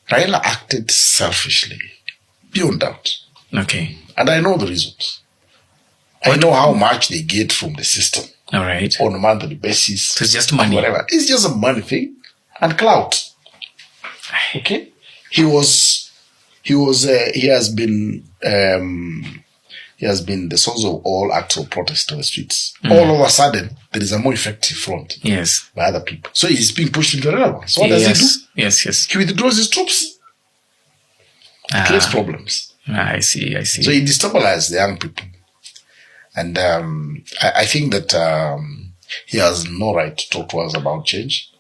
Raila acted selfishly, beyond doubt. Okay. And I know the reasons. I know how much they get from the system. All right. On a monthly basis. So it's just money. Whatever. It's just a money thing and clout. Okay? He has been the source of all acts of protest on the streets. All of a sudden, there is a more effective front. Yes. By other people. So he's being pushed into irrelevance. So what does he do? Yes. He withdraws his troops. Creates problems. I see. So he destabilizes the young people. And I think that he has no right to talk to us about change.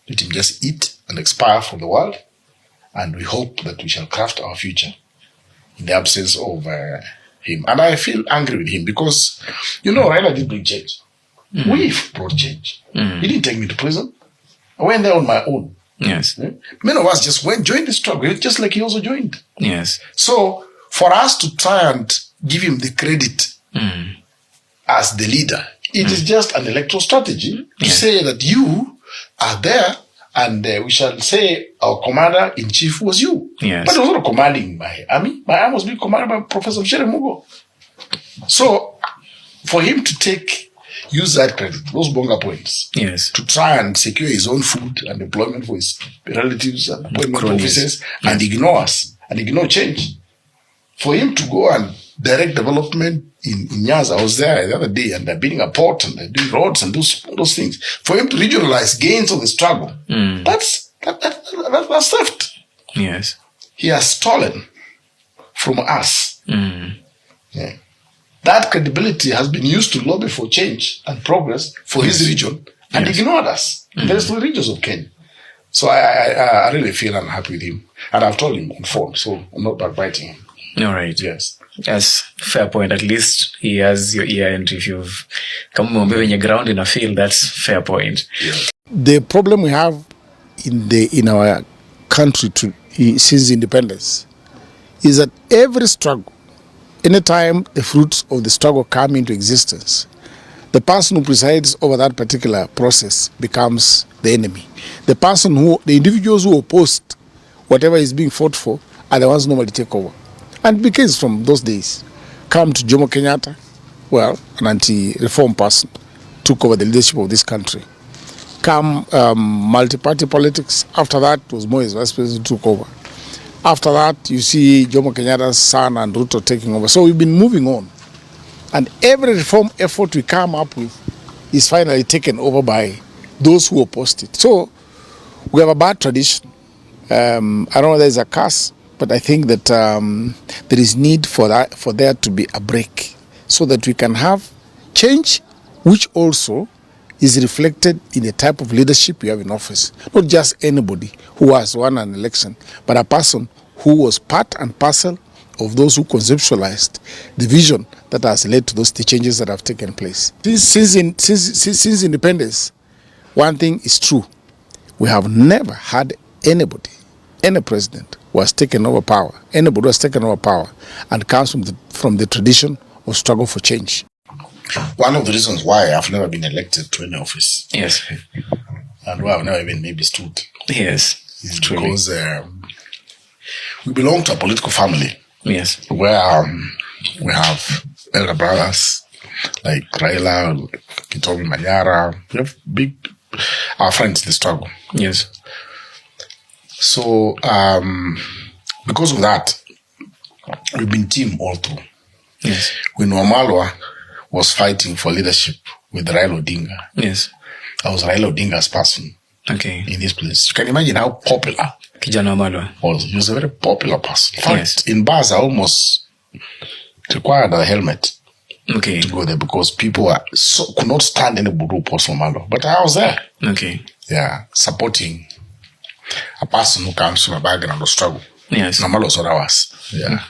Let him just eat and expire from the world. And we hope that we shall craft our future in the absence of him. And I feel angry with him because, Raila did bring change. We've brought change. He didn't take me to prison. I went there on my own. Yes. Many of us just joined the struggle, just like he also joined. Yes. So, for us to try and give him the credit as the leader, it is just an electoral strategy to say that you are there and we shall say our commander-in-chief was you. Yes. But he was not commanding my army. My army was being commanded by Professor Mshere Mugo. So, for him to use that credit, those bonga points, to try and secure his own food and employment for his relatives and appointment offices and ignore us and ignore change. For him to go and direct development in Nyaza, I was there the other day and they're building a port and they're doing roads and those things. For him to regionalize gains of the struggle, that's theft. Yes. He has stolen from us. Yeah. That credibility has been used to lobby for change and progress for his region and ignored us. The rest of the regions of Kenya. So I really feel unhappy with him. And I've told him on phone, so I'm not backbiting him. All right. Yes. Yes, fair point. At least he has your ear, and if you've come on your ground in a field, that's fair point. Yeah. The problem we have in our country since independence is that every struggle, anytime the fruits of the struggle come into existence, the person who presides over that particular process becomes the enemy. The individuals who opposed whatever is being fought for are the ones who normally take over. And because from those days, come to Jomo Kenyatta, an anti-reform person, took over the leadership of this country. Come multi-party politics, after that was Moi's vice president took over. After that, you see Jomo Kenyatta's son and Ruto taking over. So we've been moving on. And every reform effort we come up with is finally taken over by those who opposed it. So we have a bad tradition. I don't know if there's a curse, but I think that there is need for there to be a break so that we can have change, which also is reflected in the type of leadership you have in office. Not just anybody who has won an election, but a person who was part and parcel of those who conceptualized the vision that has led to those changes that have taken place. Since independence, one thing is true. We have never had anybody, any president who has taken over power, anybody who has taken over power and comes from the tradition of struggle for change. One of the reasons why I've never been elected to any office. Yes. And why I've never even maybe stood. Yes. Is because we belong to a political family. Yes. Where we have elder brothers like Raila, Kitobi Manyara. We have our friends in the struggle. Yes. So, because of that, we've been team all through. Yes. When Wamalwa was fighting for leadership with Raila Odinga. Yes. I was Raila Odinga's person. Okay. In this place. You can imagine how popular Kijana Wamalwa was. He was a very popular person. In fact, Yes. in bars, I almost required a helmet to go there because people could not stand anybody who opposed Wamalwa. But I was there. Okay. Yeah, supporting a person who comes from a background of struggle. Yes. Wamalwa was what I was. Yeah.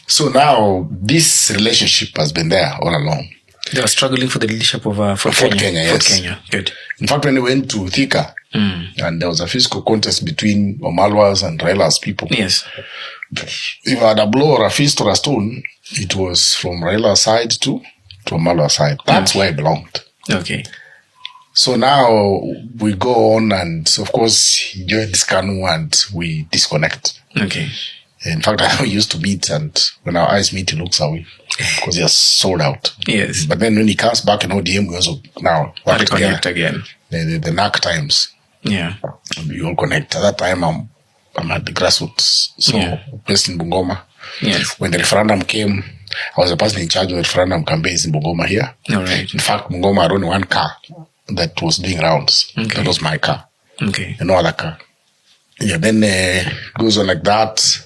So now this relationship has been there all along. They were struggling for the leadership of Fort Kenya, yes. Fort Kenya. Good. In fact, when we went to Thika, and there was a physical contest between Wamalwa's and Raila's people. Yes. If I had a blow or a fist or a stone, it was from Raila's side to Wamalwa's side. That's where I belonged. Okay. So now we go on, and of course he joined this canoe and we disconnect. Okay. In fact, I used to meet, and when our eyes meet, he looks away because he has sold out. Yes. But then when he comes back in ODM, we also now connect again. The NAC times. Yeah. We all connect. At that time, I'm at the grassroots, so based in Bungoma. Yes. When the referendum came, I was the person in charge of the referendum campaigns in Bungoma here. All right. In fact, Bungoma had only one car that was doing rounds. Okay. That was my car. Okay. And no other car. Yeah, then goes on like that.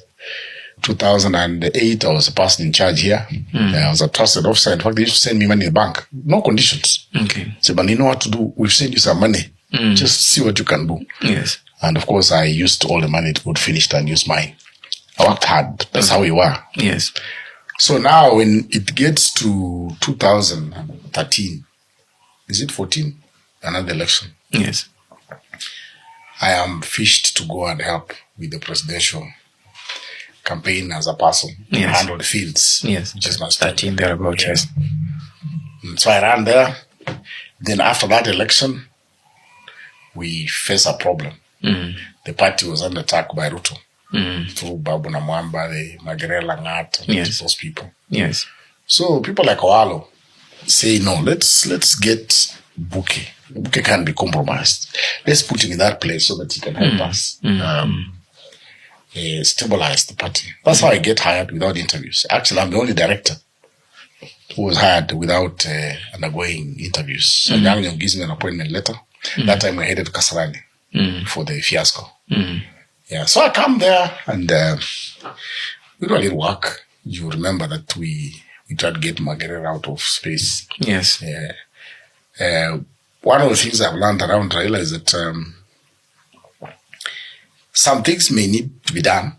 2008, I was a person in charge here. I was a trusted officer. In fact, they used to send me money in the bank. No conditions. Okay. So, but you know what to do? We've sent you some money. Just see what you can do. Yes. And of course, I used all the money to get finished and use mine. I worked hard. That's how we were. Yes. So now when it gets to 2013, is it 14? Another election. Yes. I am fished to go and help with the presidential campaign as a person. Yes. Handle the fields. Yes. Which is my 13 thereabout, yes. So I ran there. Then after that election, we face a problem. The party was under attack by Ruto. Through Babu Namwamba, the Magerela Ngat, those people. Yes. So people like Owalo say, no, let's get Buke. Buke can't be compromised. Let's put him in that place so that he can help us stabilize the party. That's how I get hired without interviews. Actually, I'm the only director who was hired without undergoing interviews. So Yang gives me an appointment letter. That time I headed Kasarani for the fiasco. Yeah, so I come there and we do a little work. You remember that we tried to get Margaret out of space. Yes. One of the things I've learned around Raila is that some things may need to be done,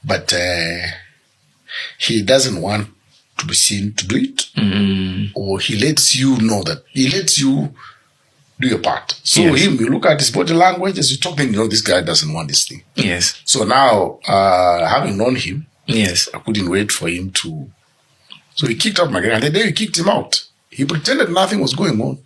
but he doesn't want to be seen to do it, or he lets you know that he lets you do your part. So him, you look at his body language as you talk, then you know this guy doesn't want this thing. Yes. So now, having known him, yes, I couldn't wait for him to. So he kicked out Margaret, and the day he kicked him out, he pretended nothing was going on.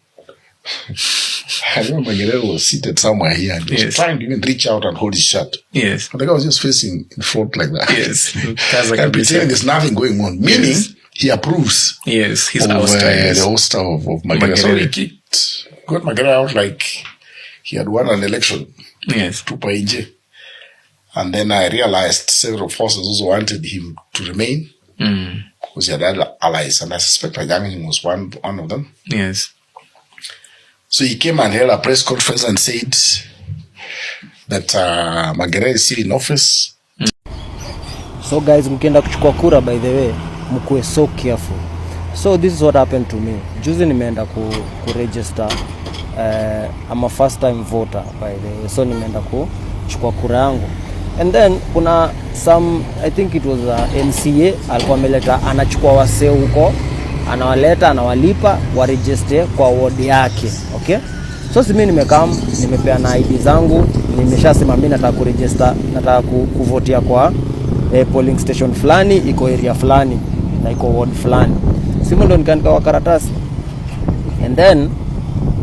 I remember Margaret was seated somewhere here and he was trying to even reach out and hold his shirt. Yes. And the guy was just facing in front like that. Yes. And pretending there's nothing going on. Meaning, he approves. Yes, he's the ouster of Margaret. So he got Margaret out like he had won an election. Yes. To Paige. And then I realized several forces also wanted him to remain. Because he had other allies. And I suspect Yang was one of them. Yes. So he came and held a press conference and said that Margaret is still in office. So guys, mkienda kuchukua kura, by the way, mkuwe so careful. So this is what happened to me. Juzi nimeenda ku register. I'm a first time voter, by the way. So nimeenda kuchukua kura yangu. And then kuna some, I think it was MCA alikuwa ameleta, anachukua wasee huko, anawaleta, anawalipa waregister kwa ward yake. Okay? So mimi nimekam, nimepea na ID zangu, nimeshasema mimi nataka kuregister, nataka kuvotia kwa polling station fulani, iko area fulani, na iko ward fulani. Simu ndo nikaandika kwa karatasi. And then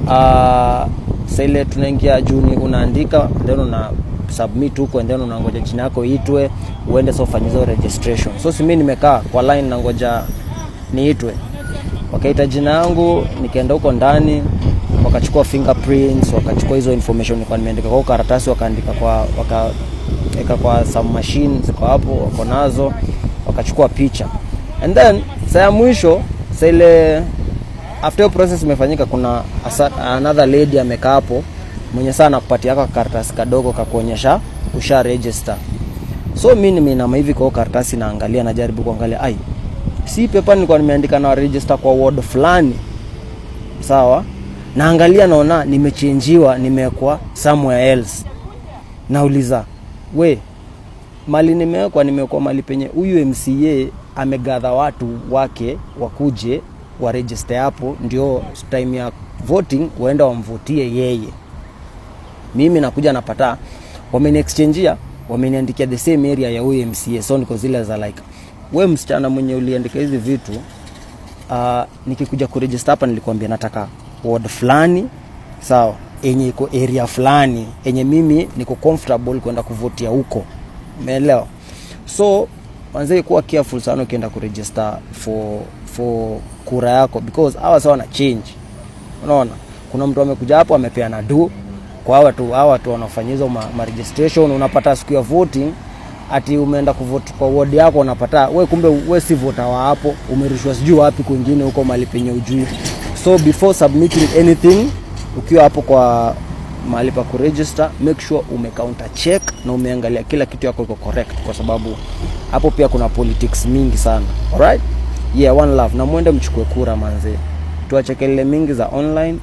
sasa ile tunaingia Juni, unaandika, then una submit huko, and then unangoja jina yako itwe, uende so fanyizo registration. So mimi nimekaa kwa line na ngoja niitwe. Wakaita jina yangu, nikaenda huko ndani, wakachukua fingerprints, wakachukua hizo information nilikuwa nimeandika kwa karatasi, wakaandika wakaweka kwa some machine ziko hapo, wako nazo, wakachukua picha. And then saa mwisho, saa ile after process imefanyika, kuna another lady amekaa hapo mwenye sana kupatia kwa karatasi kadogo kakuonyesha usha register. So mimi nimeama hivi kwa karatasi naangalia, najaribu kuangalia, si paper nilikuwa nimeandika na register kwa ward fulani. Sawa? Naangalia naona nimechangiwa, nimewekwa somewhere else. Nauliza, mali nimewekwa mali penye huyu MCA amegather watu wake wakuje wa register hapo, ndio time ya voting waenda wamvotie yeye. Mimi nakuja napata wameni exchangea, wameniandikia the same area ya huyu MCA. So niko zile za like, wewe msichana mwenye uliandika hizi vitu, nikikuja kuregister hapa nilikwambia nataka ward fulani, sawa, yenye iko area fulani yenye mimi niko comfortable kwenda kuvotia huko. Umeelewa? So manze kuwa careful sana ukienda kuregister for kura yako, because hawa sawa na change. Unaona? Kuna mtu amekuja hapo amepeana do kwa watu wanafanya hizo ma registration, unapata siku ya voting ati umeenda kuvote kwa ward yako, unapata wewe kumbe wewe si voter wa hapo, umerushwa sijui wapi kwingine huko mahali penye ujui. So before submitting anything, ukiwa hapo kwa mahali pa kuregister, make sure umecounter check na umeangalia kila kitu yako iko correct, kwa sababu hapo pia kuna politics mingi sana. Alright? Yeah, one love. Na muende mchukue kura manze. Tuache kelele mingi za online.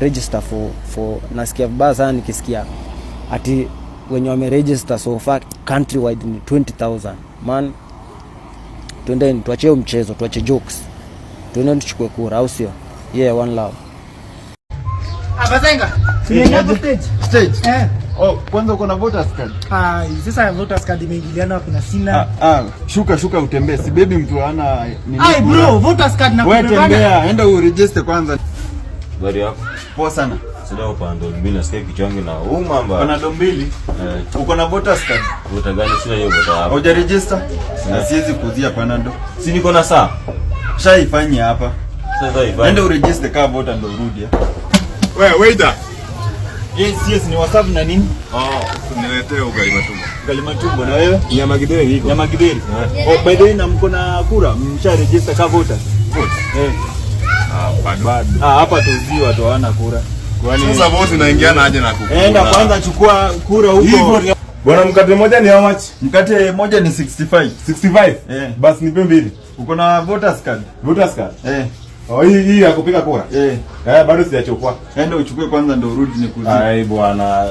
Register for nasikia vibaya sana nikisikia ati wenye wameregister so far countrywide ni 20,000. Man, twendeni tuache mchezo, tuache jokes. Twendeni tuchukue kura, au sio? Yeah, one love. Abazenga. Stage. Oh, kwanza uko na voters card? Sasa voters card imeingiliana wapi na sina? Shuka utembee. Si baby mtu ana nini? Bro, voters card na wewe tembea, enda uregister kwanza. Bari yako. Poa sana. Sida upando mbili nasikia kichwa changu na umamba. Kuna dombili. Uko na voters card? Voter gani? Sina hiyo voter hapa. Hoja register? Na siwezi kuzia panado. Si niko na saa. Shaifanya hapa. Sasa ifanye. Enda uregister kama voter ndo urudi. Wewe waiter. Yes, ni WhatsApp na nini? Niletee ugali matumbo. Ugali matumbo na wewe? Nyama gideri iko. Nyama gideri. By the way, na mko na kura, msha register kama voter. Bado. Hapa tuzi watu hawana kura. Kwani sasa vote inaingiana aje na kura? Enda kwanza chukua kura huko. Bwana, mkate moja ni how much? Mkate moja ni 65. 65? Basi nipe mbili. Uko na voters card? Voters card? Hii ya kupiga kura? Bado sijachukua. Enda uchukue kwanza ndio urudi nikuzie. Ai bwana.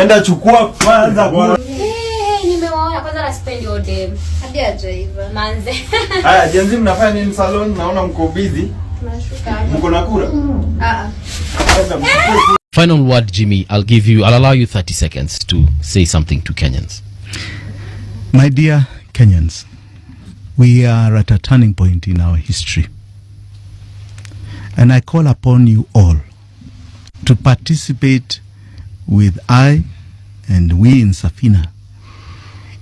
Enda chukua kwanza bwana. Nimewaona kwanza na spend all day. Hadi ajaiva. Manze. Haya, jenzi mnafanya nini salon? Naona mko busy. Tunashuka. Mko na kura? Final word, Jimmy. I'll allow you 30 seconds to say something to Kenyans. My dear Kenyans, we are at a turning point in our history. And I call upon you all to participate with I and we in Safina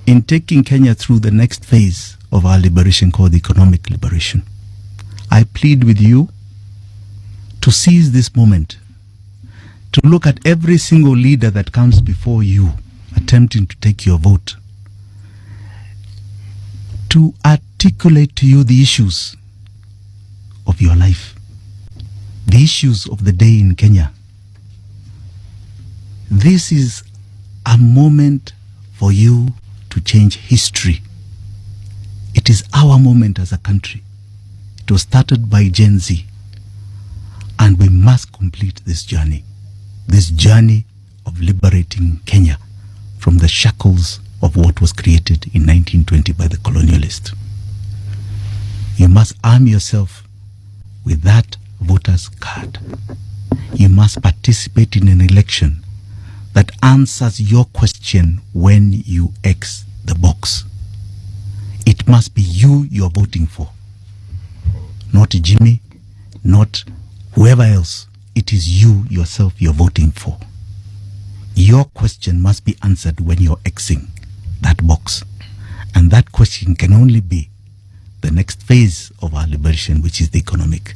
in taking Kenya through the next phase of our liberation called economic liberation. I plead with you to seize this moment, to look at every single leader that comes before you attempting to take your vote, to articulate to you the issues of your life, the issues of the day in Kenya. This is a moment for you to change history. It is our moment as a country. It was started by Gen Z, and we must complete this journey of liberating Kenya from the shackles of what was created in 1920 by the colonialists. You must arm yourself with that voter's card. You must participate in an election that answers your question when you X the box. It must be you you're voting for, not Jimmy, not whoever else. It is you yourself you're voting for. Your question must be answered when you're Xing that box. And that question can only be the next phase of our liberation, which is the economic.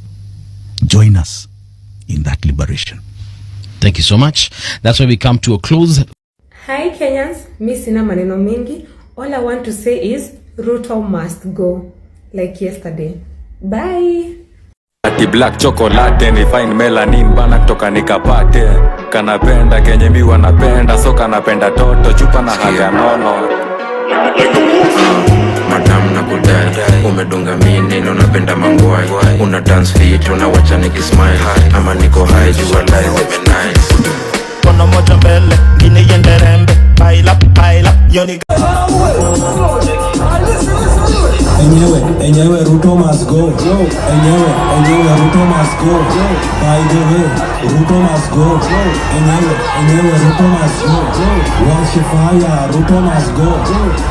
Join us in that liberation. Thank you so much. That's where we come to a close. Hi Kenyans, mi sina maneno mingi. All I want to say is Ruto must go, like yesterday. Bye. Ati black chocolate ni fine melanin bana kutoka nikapate. Kanapenda kenye mi wanapenda, so kanapenda toto chupa na haga nono. Madam na kudai, umedunga mini na unapenda mangwai. Una dance fit, unawacha nikismile. Ama niko high, jua lies ibe nice. Kono moja mbele, gine yende rembe. Paila, yoni. Enyewe Ruto must go. Enyewe Ruto must go. By the way, Ruto must go. Enyewe Ruto must go. Wash fire, Ruto must go.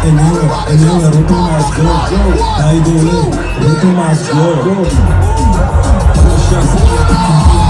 Enyewe Ruto must go. By the way, Ruto must go. just